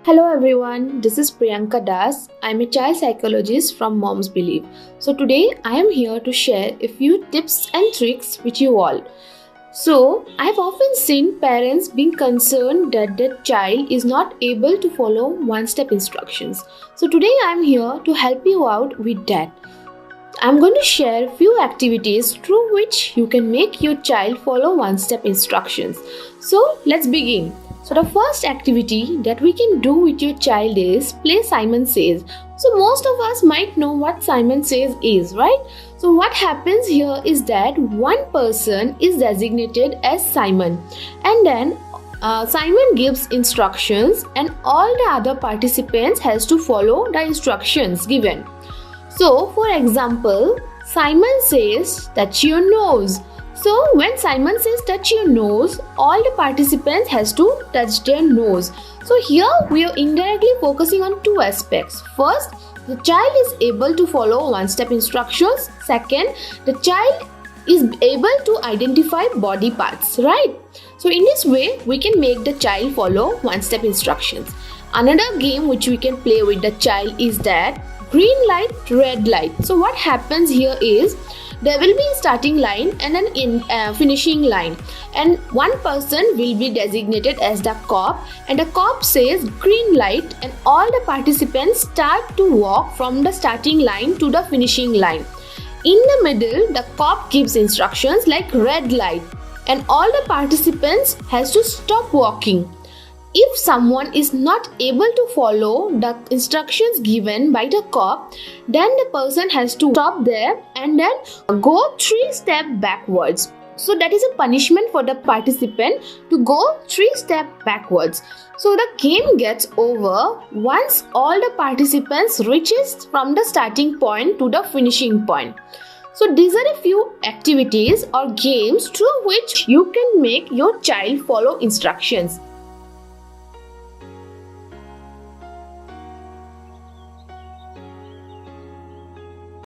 Hello everyone, this is Priyanka Das. I'm a child psychologist from Mom's Believe. So today I am here to share a few tips and tricks with you all. So I've often seen parents being concerned that their child is not able to follow one-step instructions. So today I'm here to help you out with that. I'm going to share a few activities through which you can make your child follow one-step instructions. So let's begin. So the first activity that we can do with your child is play Simon Says. So most of us might know what Simon Says is, right? So what happens here is that one person is designated as Simon, and then Simon gives instructions and all the other participants has to follow the instructions given. So for example, Simon says touch your nose. So when Simon says touch your nose, all the participants has to touch their nose. So here we are indirectly focusing on two aspects. First, the child is able to follow one-step instructions. Second, the child is able to identify body parts, right? So in this way, we can make the child follow one-step instructions. Another game which we can play with the child is that green light, red light. So what happens here is there will be a starting line and an finishing line, and one person will be designated as the cop, and the cop says green light and all the participants start to walk from the starting line to the finishing line. In the middle, the cop gives instructions like red light and all the participants has to stop walking. If someone is not able to follow the instructions given by the cop, then the person has to stop there and then go 3 steps backwards. So that is a punishment for the participant to go 3 steps backwards. So the game gets over once all the participants reaches from the starting point to the finishing point. So these are a few activities or games through which you can make your child follow instructions.